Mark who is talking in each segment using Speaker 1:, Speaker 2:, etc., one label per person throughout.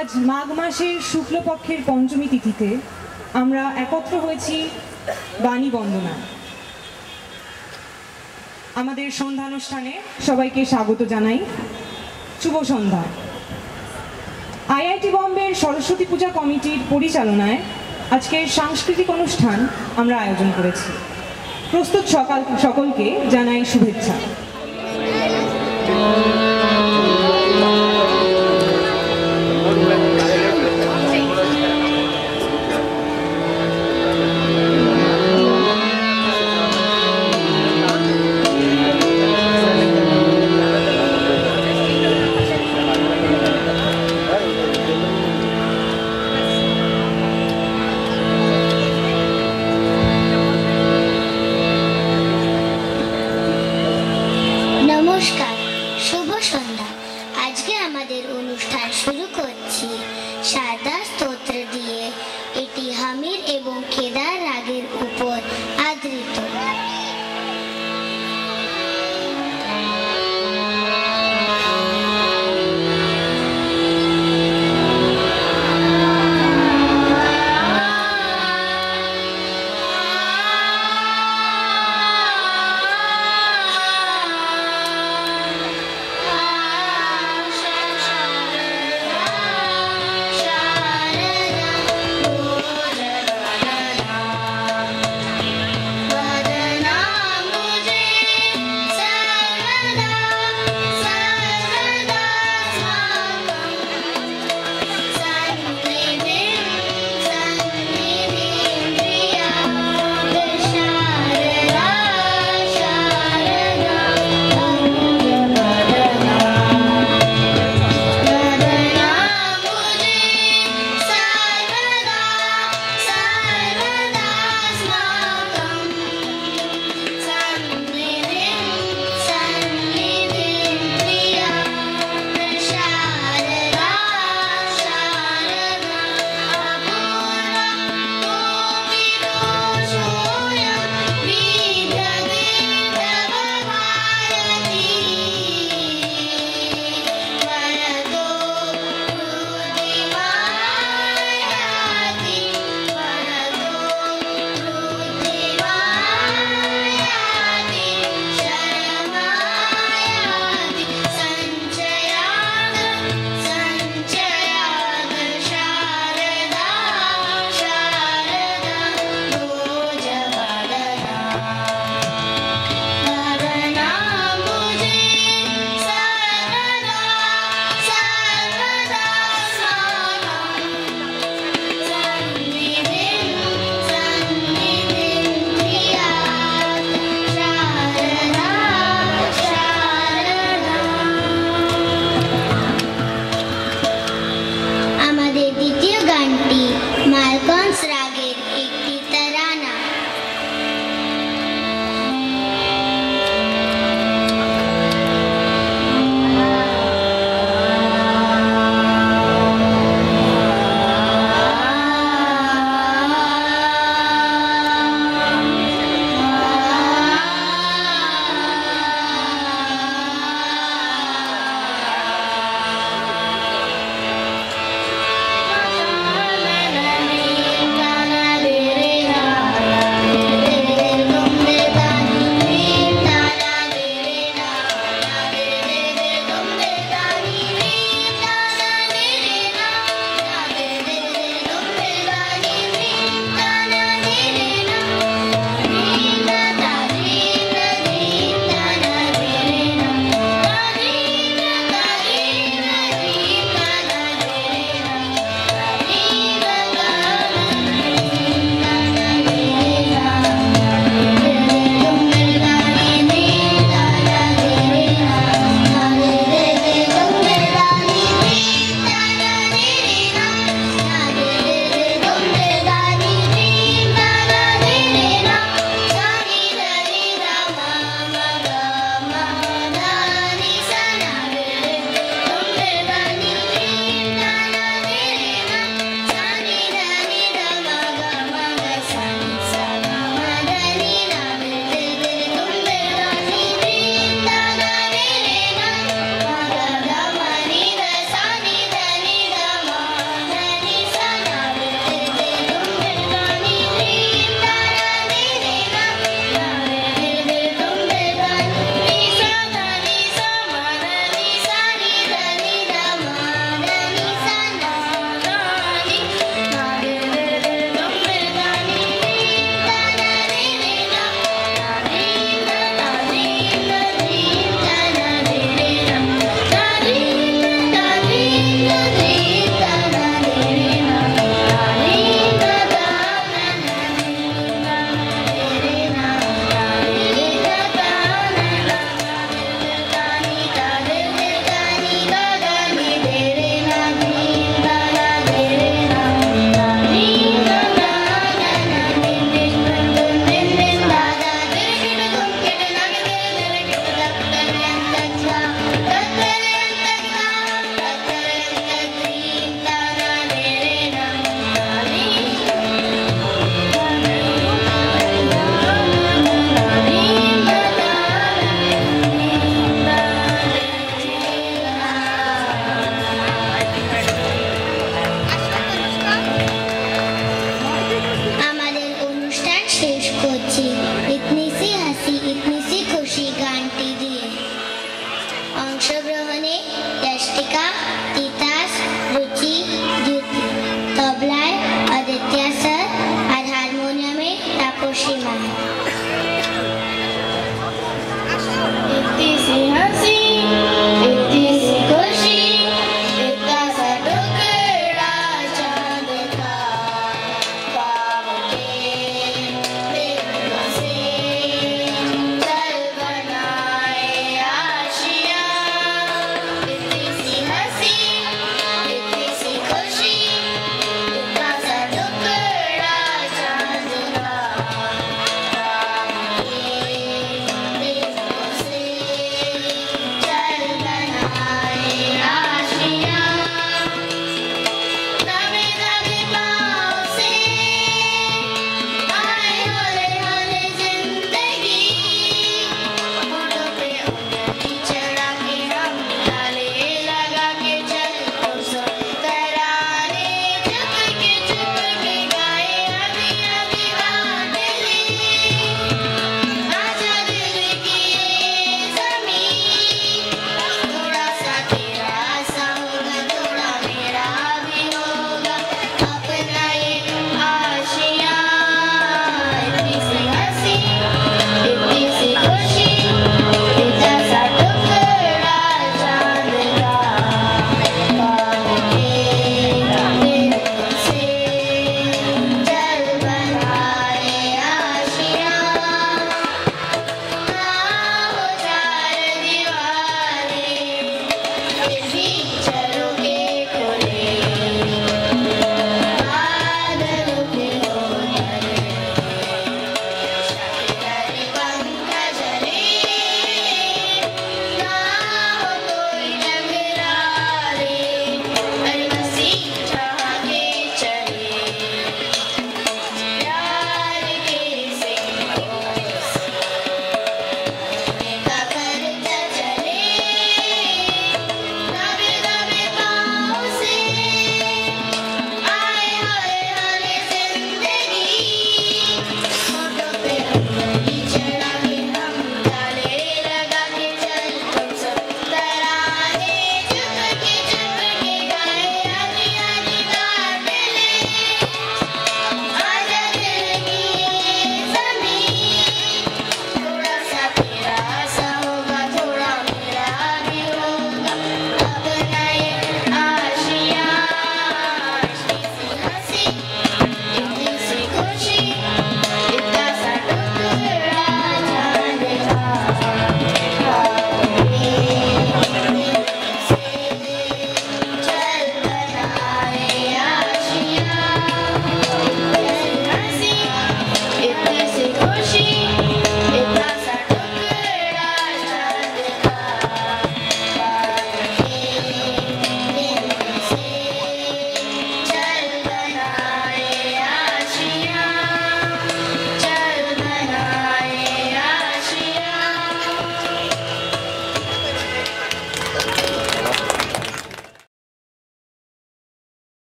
Speaker 1: আজ মাঘ মাসের শুক্লপক্ষের পঞ্চমী তিথিতে আমরা একত্র হয়েছি বাণী বন্দনায়। আমাদের সন্ধ্যানুষ্ঠানে সবাইকে স্বাগত জানাই। শুভ সন্ধ্যা। আইআইটি বম্বের সরস্বতী পূজা কমিটির পরিচালনায় আজকের সাংস্কৃতিক অনুষ্ঠান আমরা আয়োজন করেছি। প্রস্তুত সকলকে জানাই শুভেচ্ছা।
Speaker 2: নমস্কার, শুভ সন্ধ্যা। আজকে আমাদের অনুষ্ঠান শুরু করছি শারদা স্তোত্র দিয়ে। এটি হামির এবং কেদার রাগের উপর আধারিত।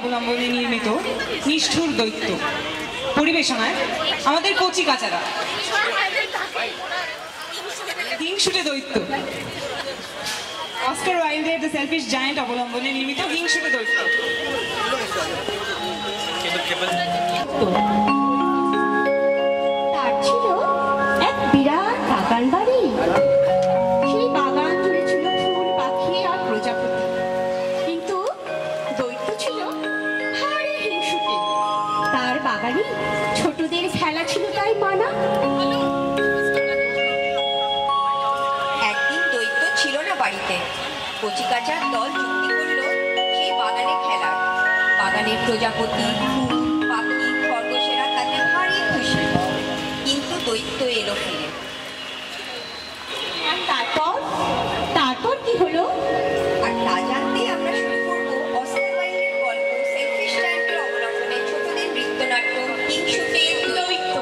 Speaker 1: অবলম্বনে নির্মিত নিষ্ঠুর দৈত্য। পরিবেশনায় আমাদের কচি কাচারা। হিংসুটে দৈত্য। অস্কার ওয়াইল্ডের দ্য সেলফিশ জায়ান্ট অবলম্বনে নির্মিত হিংসুটে দৈত্য।
Speaker 3: তার ছিল এক বিরাট বাগান বাড়ি। সেই বাগান জুড়ে ছিল ফুল, পাখি আর প্রজাপতি। কিন্তু দৈত্য ছিল ভারী হিংসুটে। তার বাগানে ছোটদের খেলা ছিল তাই মানা।
Speaker 4: একদিন দৈত্য ছিল না বাড়িতে। কচিকাচার দল চুক্তি করলো সেই বাগানে খেলার। বাগানের প্রজাপতি, ফুল, পাখি, খরগোশেরা তাতে ভারী খুশি। কিন্তু দৈত্য এলো ফিরে।
Speaker 3: আর তারপর কি হলো?
Speaker 4: আর তা জানতে আমরা শুরু করবো অস্কার ওয়াইল্ডের গল্প সেলফিশ জায়ান্টের অবলম্বনে ছোটদের নৃত্যনাট্য হিংসুটে দৈত্য।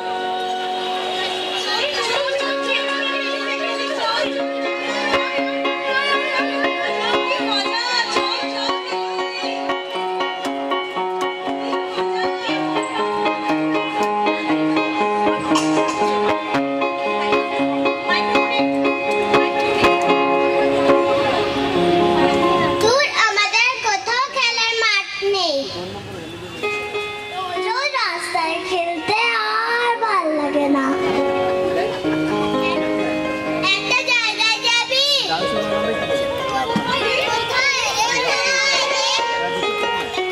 Speaker 2: দূর আমাদের কোথাও খেলার মাঠ নেই। রোজ রাস্তায় খেলতে আর ভাল লাগে না। একটা জায়গায় যাবি? কোথায়?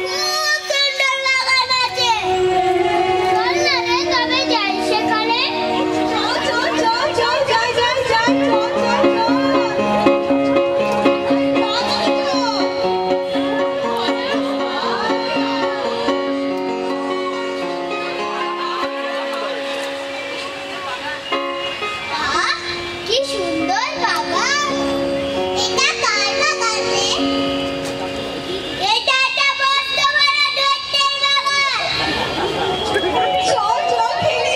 Speaker 2: খুব সুন্দর বাগান আছে। চল না রে, কবে যাই সেখানে? বাহ, কি সুন্দর বাগান! এটা কার বাগান রে? এটা একটা মস্ত বড় দৈত্যের বাগান। চল খেলি।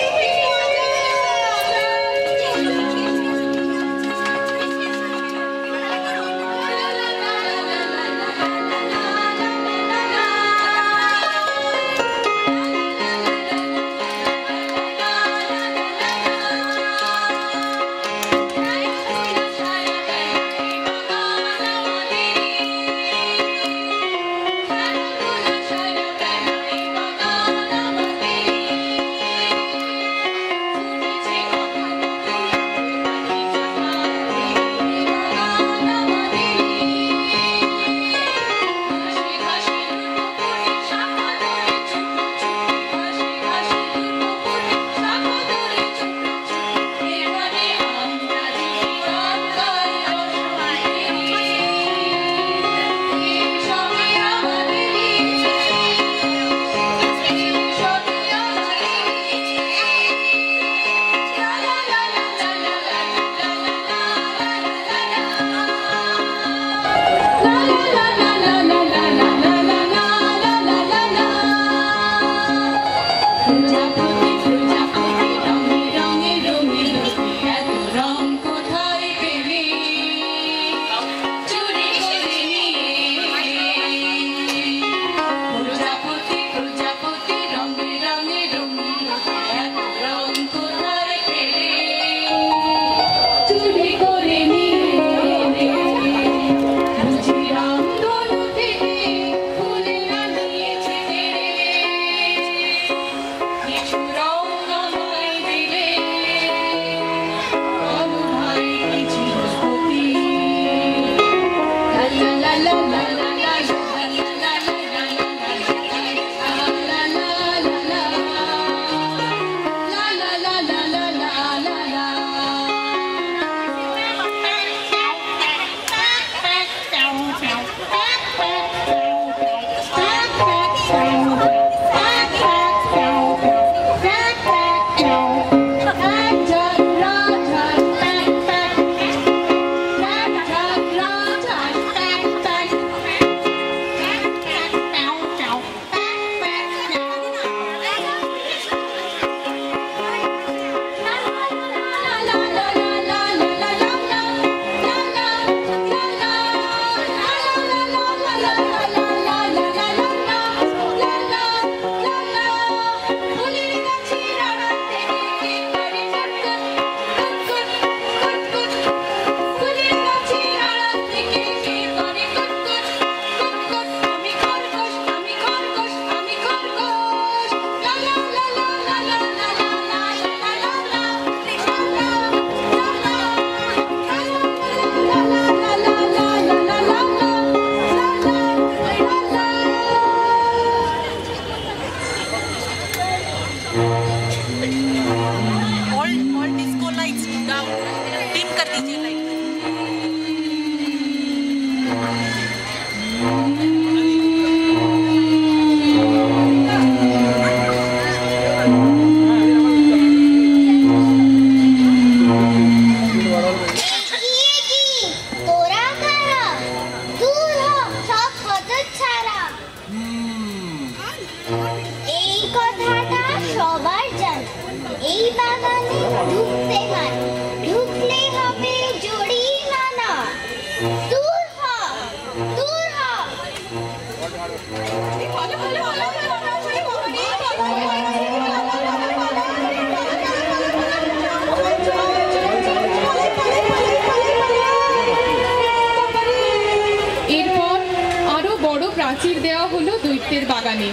Speaker 5: প্রাচীর দেওয়া হলো দৈত্যের বাগানে।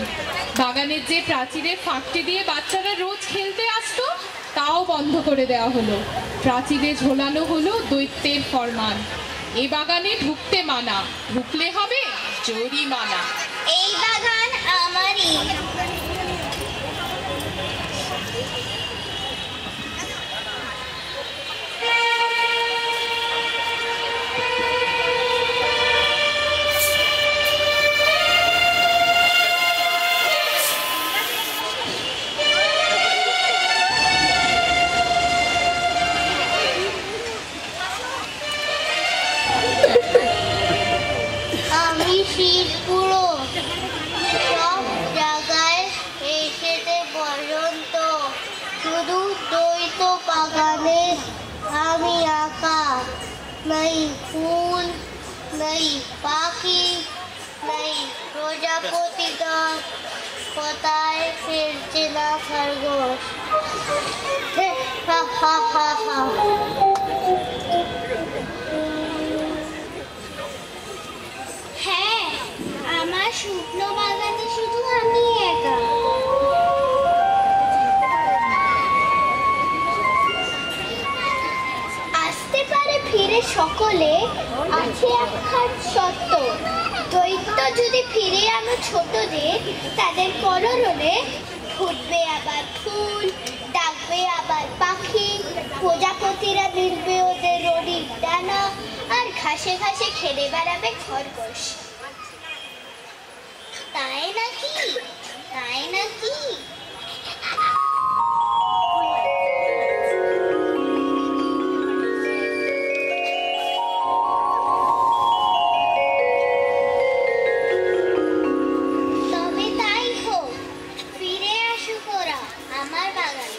Speaker 5: বাগানের যে প্রাচীরের ফাঁকটি দিয়ে বাচ্চারা রোজ খেলতে আসতো তাও বন্ধ করে দেওয়া হলো। প্রাচীরে ঝোলানো হলো দৈত্যের ফরমান, এই বাগানে ঢুকতে মানা, ঢুকলে হবে জরিমানা।
Speaker 2: এই বাগান আমারই। পুরো সব জায়গায় এসেতে পর্যন্ত শুধু দ্বৈত বাগানে আমি আঁকা, নাই ফুল, নাই পাখি, নাই প্রজাপতি দল, কোথায় ফিরছে না খরগোশ। হা হা হা হা। হ্যাঁ, আমার শুকনো বাগানে শুধু আমি একা। আসতে পারে ফিরে সকলে, আছে একখান সত্য, দৈত্য যদি ফিরে আনো ছোটদের, তাদের কলরবে ফুটবে আবার ফুল, ডাকবে আবার পাখি, প্রজাপতিরা মিলবে ওদের রড়ির ডানা, আর ঘাসে ঘাসে খেলে বেড়াবে খরগোশ। তাই নাকি? তাই নাকি? তবে তাই হোক, ফিরে আসুক ওরা আমার বাগানে।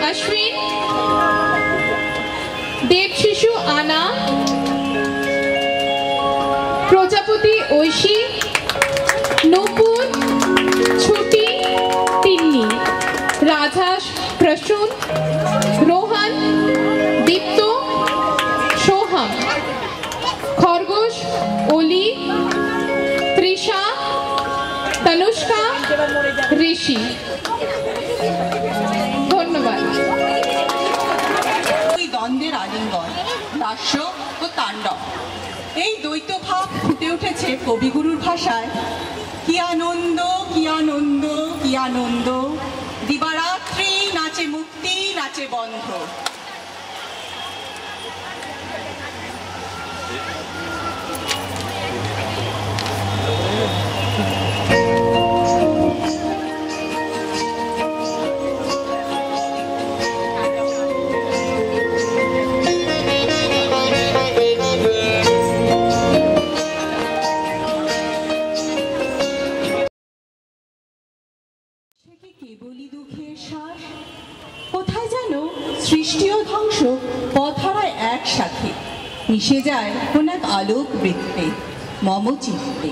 Speaker 2: अश्विन, देवशिशु आना, प्रजापति ঐশী, নূপুর, ছুটি, তিন্নি, রাজহাঁস প্রসূন, রোহন, দীপ্ত, সোহম, খরগোশ, অলি, তৃষা, তনুষ্কা,
Speaker 5: ঋষি। ধন্যবাদ।
Speaker 6: ওই দ্বন্দ্বের আলিঙ্গন, দাস্য ও তাণ্ডব, এই দ্বৈত ভাব ফুটে উঠেছে কবিগুরুর ভাষায়। কি আনন্দ, কি আনন্দ, কি আনন্দ, দিবারাত্রি নাচে মুক্তি, নাচে বন্ধ। কেবলই দুঃখের সার, কোথায় যেন সৃষ্টি ও ধ্বংস পথহারায় একসাথে মিশে যায় কোন এক আলোক বৃত্তে মম চিত্তে।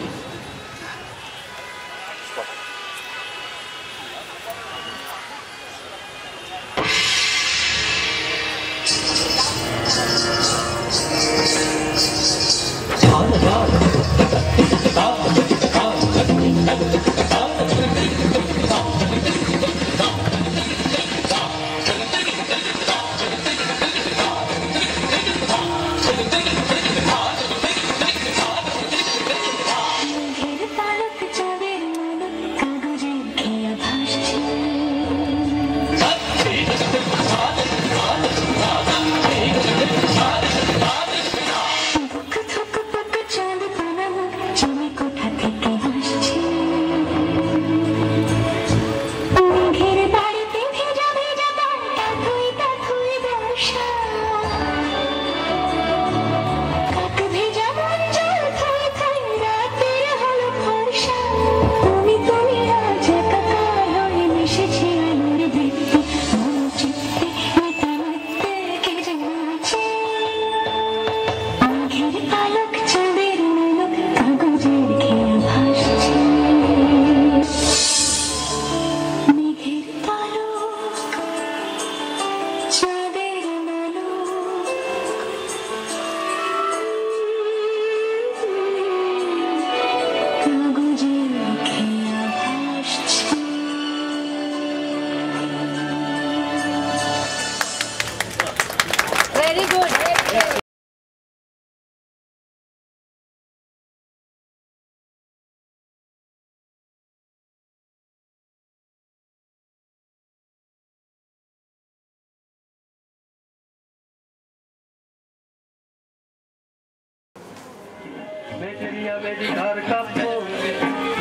Speaker 7: मेटेरिया में दिखार कप्पो,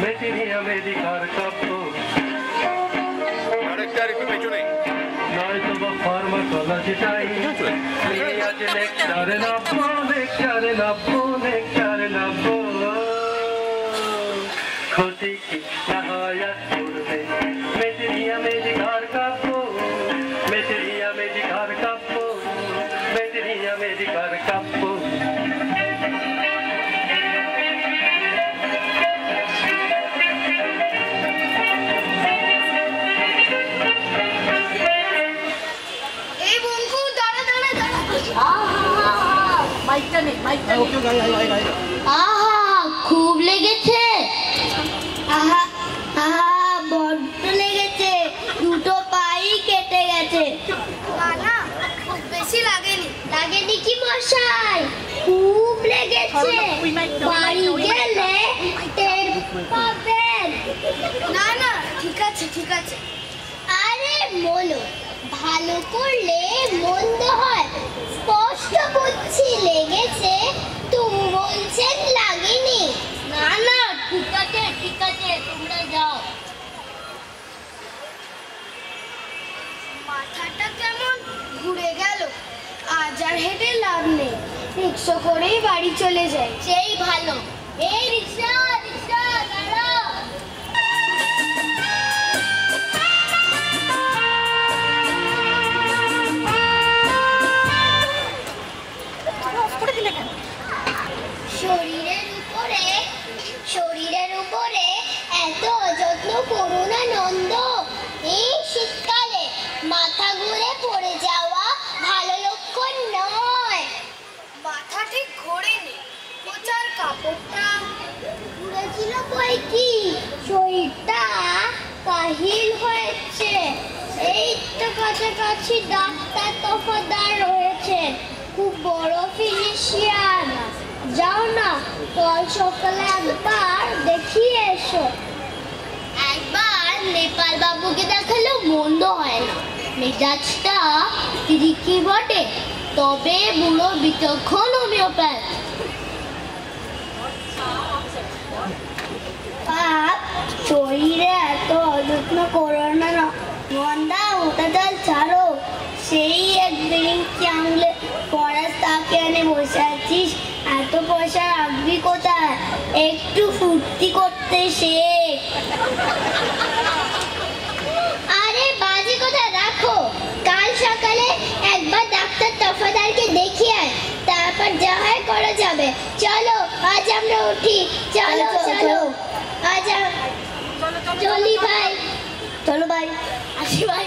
Speaker 7: मेटेरिया में दिखार कप्पो।
Speaker 8: डायरेक्टर একটু পেছনে
Speaker 7: নয় তো ফার্মাকোলজি টাই নিয়ে আজ লেকচারে নাবো, লেকচারে নাবো, লেকচারে নাবো। ক্ষতি কি না হয় আর করবে, মেটেরিয়া में दिखार कप्पो, मेटेरिया में दिखार कप्पो, मेटेरिया में दिखार कप्पो।
Speaker 2: খুব লেগেছে, বড্ড লেগেছে, দুটো পাই কেটে গেছে। না খুব বেশি লাগেনি। লাগেনি কি মশাই? খুব লেগেছে, বাড়ি গেলে টের পাবেন। না না ঠিক আছে ঠিক আছে। আরে বলো, ভালো করলে মন্দ হয়। স্পষ্ট বুঝছি লেগেছে, তুমি বলছেন লাগেনি। না না ঠিক আছে ঠিক আছে, তোমরা যাও। মাথাটা কেমন ঘুরে গেল, আজ আর হেঁটে লাভ নেই, রিক্সা করেই বাড়ি চলে যায়। সেই ভালো। এই রিক্সা রিক্সা দাঁড়াও। শরীরের উপরে এত অযত্ন করো না নন্দ। এই শীতকালে মাথা ঘুরে পড়ে যাওয়া ভালো লক্ষণ নয়। মাথা ঠিক ঘোরেনি, কোচার কাপড়টা ঘুরে হয়েছিল বই কি, শরীরটা কাহিল হয়েছে। এই তো কাছাকাছি ডাক্তার তফাদার রয়েছে, খুব বড় ফিজিশিয়ান। যাও না, কাল সকালে একবার দেখিয়ে এসো। একবার নেপাল বাবুকে দেখালেও মন্দ হয় না, মেজাজটা তিরিকি বটে, তবে বুড়ো বিচক্ষণ হোমিওপ্যাথ। শরীরে এত অযত্ন করো না, মন্দা ওটা জল ছাড়ো। সেই একদিন চাংলে পড়াস তাকে এনে বসে আছিস, এত পয়সা রাখবি কোথায়? একটু ফুর্তি করতে শেখ। আরে বাজে কথা রাখো, কাল সকালে একবার ডাক্তার তফাদারকে দেখিয়ে আয়, তারপর যা হয় করা যাবে। চলো আজ আমরা উঠি, চলো চলো আজ চলি ভাই, চলো ভাই, আসি ভাই।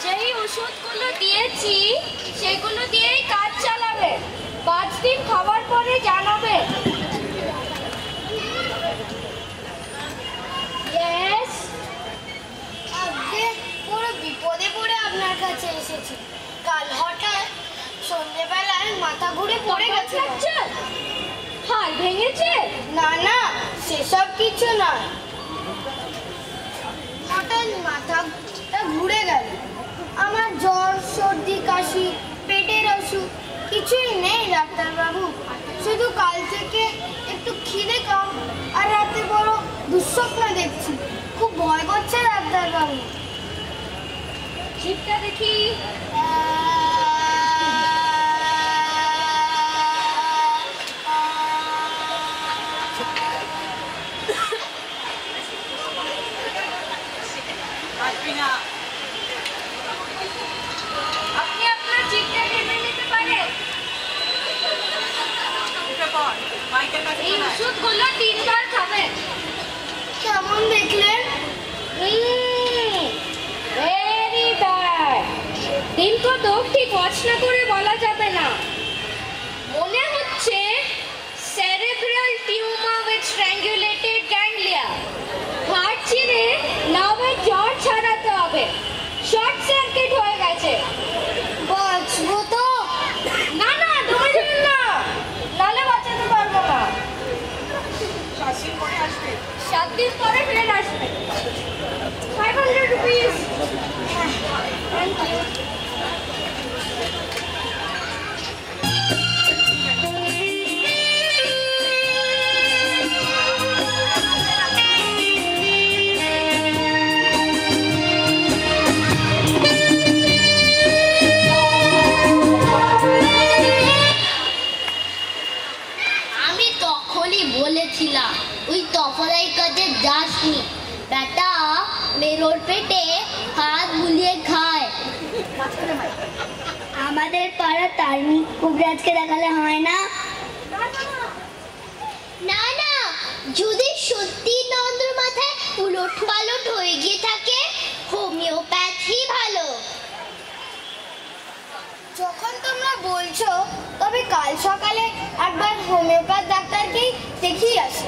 Speaker 8: যেই ওষুধগুলো দিয়েছি সেগুলো দিয়েই কাজ চালাবে, 5 দিন খাবার পরে জানাবে।
Speaker 2: পুরো বিপদে পড়ে আপনার কাছে এসেছি। কাল হঠাৎ সন্ধ্যেবেলায় মাথা ঘুরে পড়ে গেছে।
Speaker 8: হাড় ভেঙেছে?
Speaker 2: না না, সেসব কিছু না, হঠাৎ মাথাটা ঘুরে গেল। আমার জ্বর, সর্দি, কাশি, পেটের অসুখ কিছুই নেই ডাক্তারবাবু, শুধু কাল থেকে একটু খিদে কম আর রাতে বড় দুঃস্বপ্ন দেখছি। খুব ভয় করছে ডাক্তারবাবু।
Speaker 8: জিভটা দেখি। আপনি আপনার জিভটা টেনে নিতে পারেন। এই ওষুধগুলো 3 বার খাবেন।
Speaker 2: কেমন দেখলেন?
Speaker 8: Very bad. দিন কতক ঠিক ওয়াচ না করে বলা যাবে না। মনে হচ্ছে সেরেব্রাল টিউমার উইথ স্ট্র্যাঙ্গুলেটেড গ্যাংলিয়া। হাড় চিরে নার্ভের জট ছাড়াতে হবে, শর্ট সার্কিট হয়ে গেছে।
Speaker 2: বাঁচবো তো?
Speaker 8: না না, দৌড়ে যাবেন না, নালে বাঁচাতে পারবো না। 7 দিন পরে ফের আসবে। 500 rupees. Thank you.
Speaker 2: আমি তখনই বলেছিলাম ওই তফাদার কাছে যাসনি, বেটা মেরোর পেটে হাত বুলিয়ে খায়। আমাদের পাড়া তার্মিক কবিরাজকে দেখালে হয় না? না না, যদি সত্যি নন্দ্র মাথায় উলট পালট হয়ে গিয়ে থাকে, হোমিওপ্যাথি ভালো। যখন তোমরা বলছো, তবে কাল সকালে একবার হোমিওপ্যাথ ডাক্তারকেই দেখিয়ে আসে।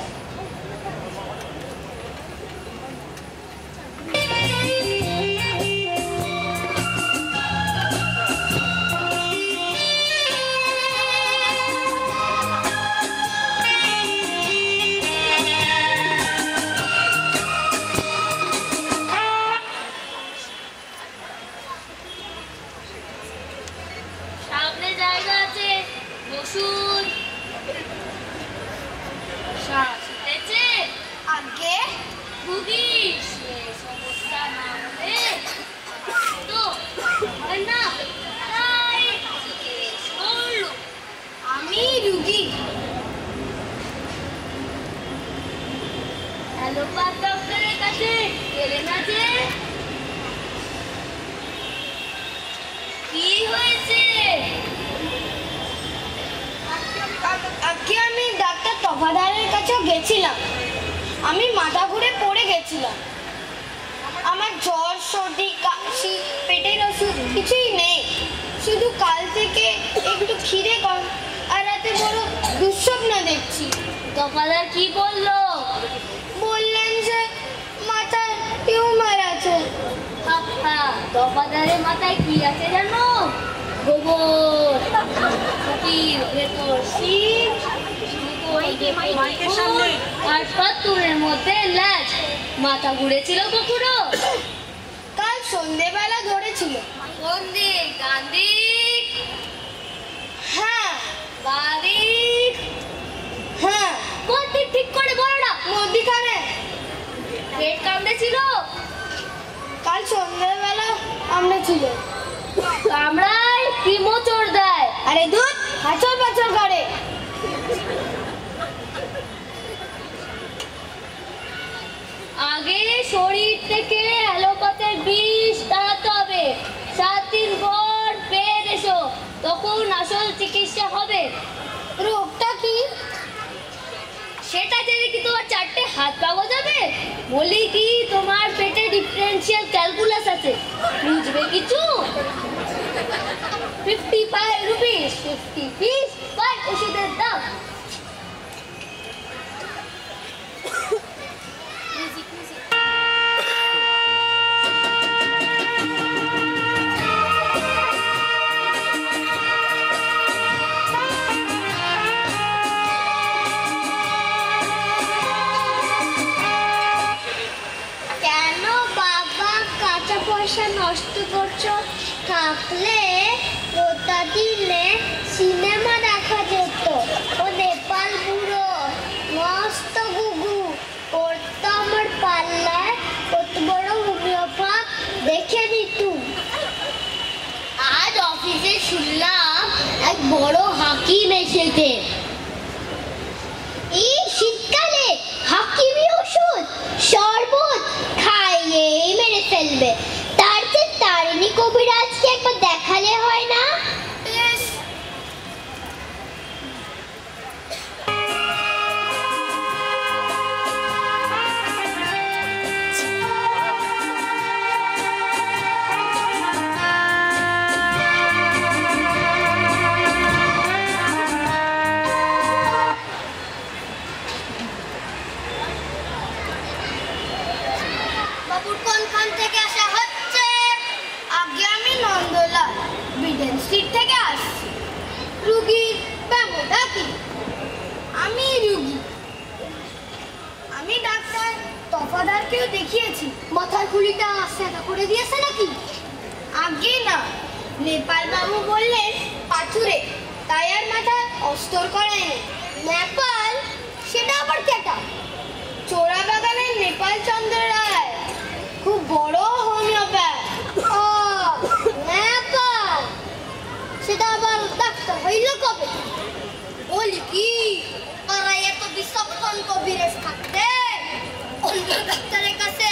Speaker 2: সামনে জায়গা আছে, বসুন। শ্বাস উঠেছে? আগে রুগী সমস্যা না হলে তো হয় না, তাই জিজ্ঞেস করলো। আমি রুগী। অ্যালোপ্যাথ ডক্টরের কাছে গেলেন না যে? কি হয়েছে? আজকে আমি ডাক্তার তফাদারের কাছেও গেছিলাম। আমি মাথা ঘুরে পড়ে গেছিলাম। আমার জ্বর, সর্দি, কাশি, পেটের ওষুধ কিছুই নেই। শুধু কাল থেকে একটু খিদে কম আর রাতে বড় দুঃস্বপ্ন দেখছি।
Speaker 8: তফাদার কি বললো?
Speaker 2: বললেন যে মাথায় টিউমার আছে।
Speaker 8: তফাদারের মাথায় কি আছে জানো? গোবর, কুটির ভেতর শিব, আর পাতুরের মধ্যে ল্যাজ। মাথা ঘুরেছিল কখনো?
Speaker 2: কাল সন্ধেবেলা ধরেছিল।
Speaker 8: কোন দিক? ডান দিক?
Speaker 2: হ্যাঁ।
Speaker 8: বাঁ দিক?
Speaker 2: হ্যাঁ।
Speaker 8: কোন দিক ঠিক করে বলো না।
Speaker 2: মধ্যিখানে।
Speaker 8: পেট কামড়েছিল?
Speaker 2: কাল সন্ধ্যাবেলা কামড়েছিল।
Speaker 8: কামড়ায় কি মোচড় দেয়?
Speaker 2: আরে দুধ হাঁচর পাচর করে।
Speaker 8: আগে শরীর থেকে অ্যালোপ্যাথের বিষ তাড়াতে হবে। 7 দিন পর ফের এসো, তখন আসল চিকিৎসা হবে।
Speaker 2: রোগটা কি?
Speaker 8: সেটা জেনে কি তোমার 4টে হাত পা গজাবে? বলি কি তোমার পেটে ডিফারেন্সিয়াল ক্যালকুলাস আছে, বুঝবে কিছু? 55 রুপিস 50 পিস বাই ওষুধের দাম।
Speaker 2: কেন বাবা কাঁচা পয়সা নষ্ট করছো? থাকলে ওটা দিলে সিনেমা দেখা যেত। ও নেপাল বুড়ো মস্ত গুগু করতো আমার পাল্লায়, কত বড় হোমিওপ্যাথ দেখে নিতুম। আজ অফিসে শুনলাম এক বড় হাকিম এসেছে। এই শীতকালে হাকিমি ওষুধ শরবত খাইয়েই মেরে ফেলবে। তার যে তারিণী কবিরাজকে একবার দেখালে হয় না? বাবুর কোনখান থেকে আসা হচ্ছে? আগে আমি নন্দলাল বিডেন স্ট্রিট থেকে আসছি। রুগীর ব্যামোটা কি? আমি রুগী। আমি ডাক্তার তফাদারকেও দেখিয়েছি। মাথার খুলিটা সেটা করে দিয়েছে নাকি? আগে না, নেপাল বাবু বললেন পাথুরে, তাই আর মাথা অস্তর করায়নি। নেপাল? সেটা আবার কেটা? চোরা বাগানের নেপাল চন্দ্র রায়, খুব বড় হোমিওপ্যাথ। ও নেপাল, সেটা আবার ডাক্তার হইল কবে? বলি কি, তারা এত বিচক্ষণ কবিরাজ থাকতে অন্য ডাক্তারের কাছে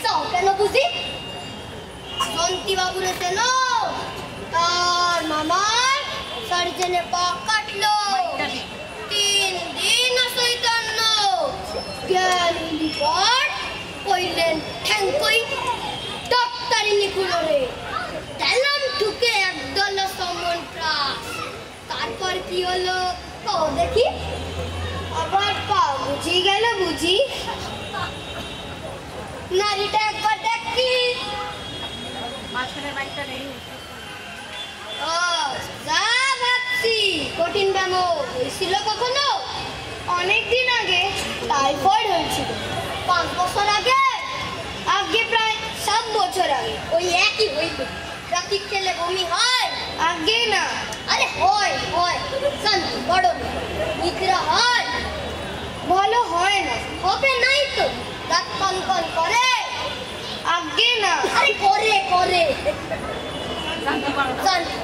Speaker 2: যাও কেন বুঝি? জন্তি বাবুরে চেন? তার মামার সার্জেনে পা কাটলো, 3 দিন অসৈতন্য জ্ঞান নিকট কইলেন ঠ্যাঙ্কই ডাক্তারি নিকুলরে দিলাম ঢুকে একদল সমন প্রাস। তারপর কি হলো তো দেখি? আবার পা বুঝি গেল বুঝি। নারীটা একবার দেখি। ও যা ভাবছি, কঠিন ব্যামো হয়েছিল কখনো? অনেকদিন আগে টাইফয়েড হয়েছিল। 5 বছর আগে? আগে প্রায় 7 বছর আগে। ওই একই হইবে। রাতি খেলে বমি হয়? আগে না। আরে হয় হয়, শান্তি বড় নিদ্রা হয়, ভালো হয় না। হবে নাই তো, রাত কন কন করে? আগে না। আরে করে করে, শান্তি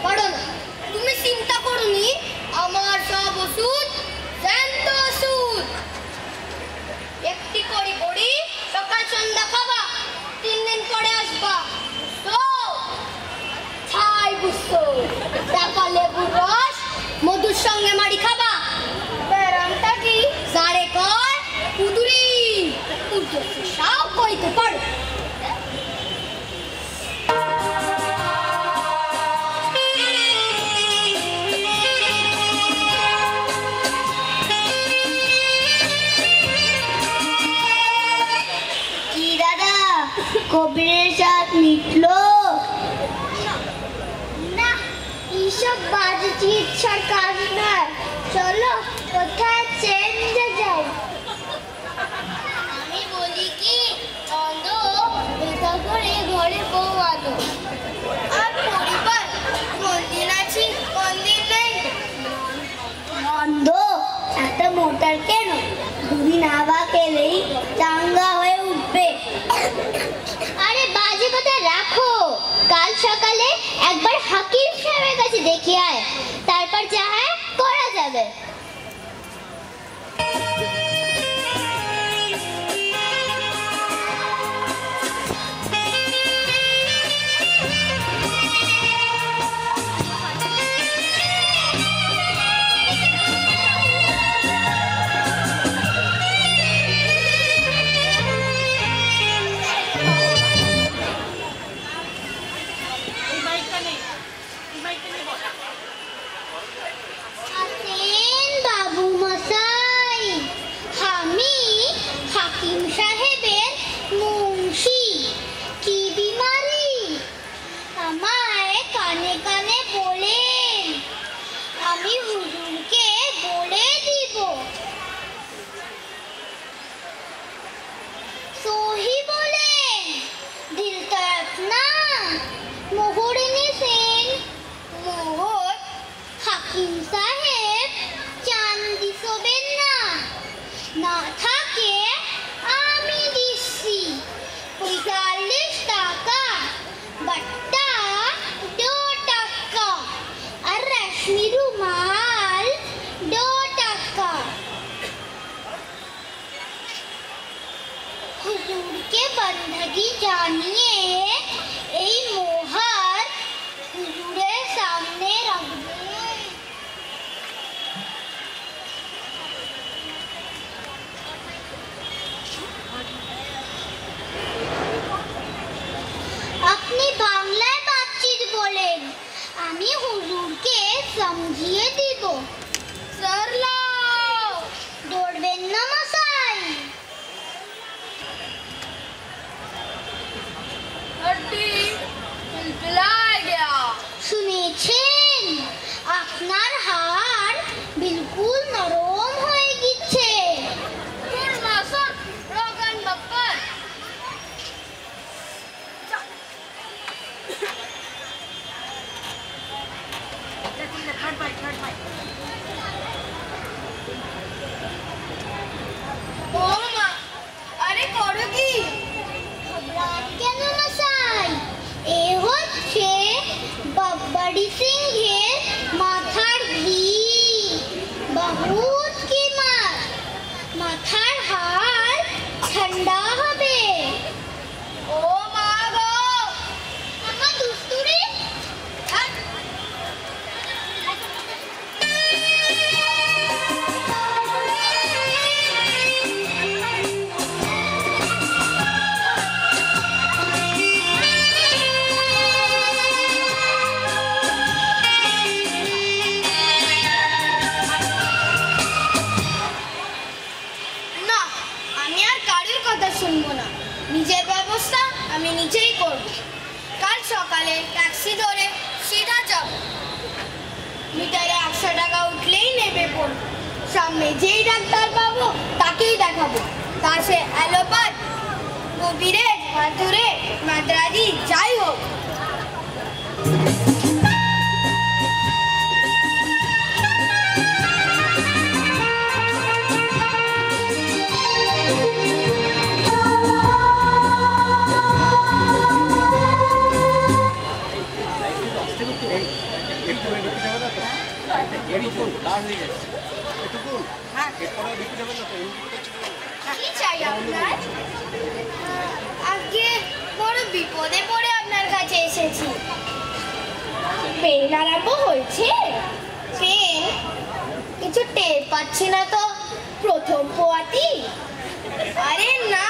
Speaker 2: বড় না। তুমি চিন্তা করনি, আমার সব ওষুধ জ্যান্ত ওষুধ। একটি করে বড়ি সকাল সন্ধ্যা খাবা, 3 দিন পরে আসবা। তো ছাই বুঝছো, টাকা লেবুর রস মধুর সঙ্গে মারি খাবা, কবিরের সাথ মিটলো না। এইসব বাজে চিকিৎসার কাজ নয়, চলো কোথায় চেঞ্জে যাই। আমি বলি কি, অন্ধ বেতা করে ঘরে বউ আনো, আর পরিবার কোন দিন আছি কোন দিন নেই। অন্ধ একটা মোটার কেন, দুদিন হাওয়া খেলেই চাঙ্গা হয়ে উঠবে। আরে বাজে কথা রাখো, কাল সকালে একবার হাকিম সাহেবের কাছে দেখে আয়, তারপর যা হয় করা যাবে। বাবু মশাই, আমি হাকিম সাহেবের মুন্সি। কি বিমারি আমায় কানে কানে বলেন, আমি হুজুরকে বলে দিব। সহি বলেন, দিল তরফ না মোহর এনেছেন। মোহর হাকিম সাহেব চান্দি শোবেন না, না থাকে আমি দিচ্ছি 45 টাকা, বাট্টা 2 টাকা, আর রেশমি রুমাল 2 টাকা। হুজুরকে বন্ধকি জানিয়ে এই মোহর হুজুরের সামনে রাখবেন। আপনি বাংলায় বাতচিত বলেন, আমি হুজুরকে সমঝিয়ে দিব। সরলাও, দৌড়বেন না মশাই। শুনেছেন আপনার হাড় বিলকুল নরম হয়ে গেছে। আরে করো কি? কেন মশাই? এ হচ্ছে বাব্বাড়ি সিংহের মাথার ঘি, বহুত কিমাত। মাথার হাড় ঠান্ডা হবে। ও মা গো, আমার দুষ্টুরি। শুনবো না, নিজের ব্যবস্থা আমি নিজেই করব। কাল সকালে ট্যাক্সি ধরে সিধা যাব, মিটারে 100 টাকা উঠলেই নেমে পড়ব। সামনে যেই ডাক্তার পাবো তাকেই দেখাবো, তা সে অ্যালোপ্যাথ, কবিরের, হাতুড়ে, মাদ্রাজি যাই হোক। কি চাই আপনার? আজকে বড় বিপদে পড়ে আপনার কাছে এসেছি। পেন আরম্ভ হয়েছে? পেন কিছু টের পাচ্ছি না তো, প্রথম পোয়াতি। আরে না,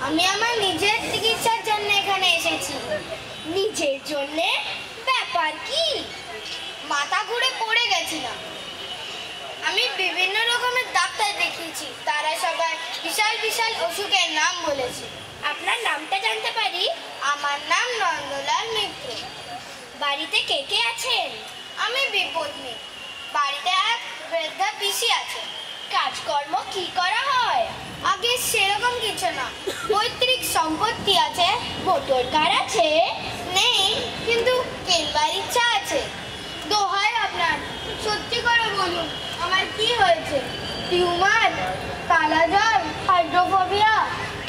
Speaker 2: আমি আমার নিজের চিকিৎসার জন্য এখানে এসেছি। নিজের জন্যে? ব্যাপার কি? মাথা ঘুরে পড়ে গেছিলাম। আমি বিভিন্ন রকমের ডাক্তার দেখিয়েছি, তারা সবাই বিশাল বিশাল অসুখের নাম বলেছে। আপনার নামটা জানতে পারি? আমার নাম নন্দলাল মিত্র। বাড়িতে কে কে আছেন? আমি বিপত্নী। বাড়িতে এক বৃদ্ধা পিসি আছে। কাজকর্ম কি করা হয়? আগে সেরকম কিছু না। পৈতৃক সম্পত্তি আছে, মোটর কার আছে, নেই কিন্তু কেনবার ইচ্ছা আছে। দোহাই আপনার, সত্যি করে বলুন আমার কি হয়েছে? টিউমার, কালাজ্বর, হাইড্রোফোবিয়া?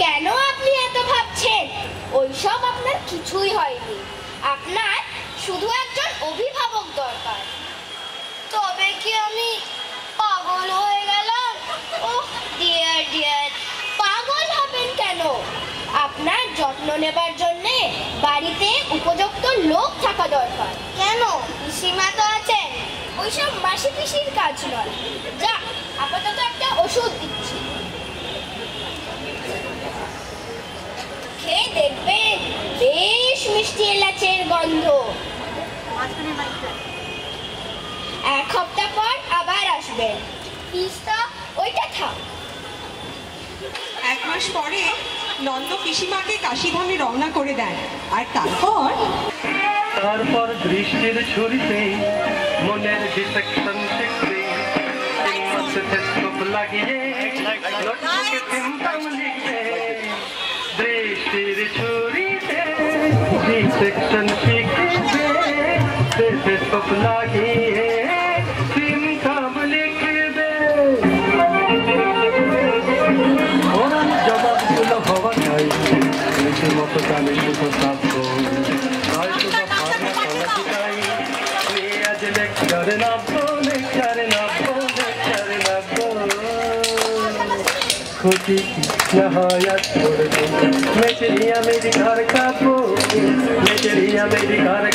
Speaker 2: কেন আপনি এত ভাবছেন? ওইসব আপনার কিছুই হয়নি। আপনার শুধু একজন অভিভাবক দরকার। তবে কি আমি পাগল হয়ে গেলাম? ওহ ডিয়ার ডিয়ার, পাগল হবেন কেন? আপনার যত্ন নেবার জন্যে বাড়িতে উপযুক্ত লোক থাকা দরকার। কেন? পিসিমা তো আছেন। ওইসব মাসি পিসির কাজ নয়। যা, আপাতত একটা ওষুধ দিচ্ছি, খেয়ে দেখবেন বেশ মিষ্টি এলাচের গন্ধ। 1 সপ্তাহ পর আবার আসবেন। পিসটা ওইটা থাক।
Speaker 6: 1 মাস পরে নন্দ পিসিমাকে কাশীধামে রওনা করে দেন। আর তারপর
Speaker 7: দৃষ্টির ছুরিতে মনের ডিসেকশন শিখতে লাগিয়ে নোটবুকে সিম্পটম লিখতে। দৃষ্টির ছুরিতে ডিসেকশন শিখতে স্টেথোস্কোপ লাগিয়ে সিম্পটম লিখবে। ওরা জবাবগুলো হওয়া চাই রীতিমতো কানে শুধু প্রাপ্ত। হয়তো বা ফার্মাকোলজি চাই নিয়ে আজ লেকচারে নামবো, লেকচারে নামবো, লেকচারে নামবো। खुशी न हो या छोड़ दो, मैं चलिया मेरी घर का बोल, मैं चलिया मेरी घर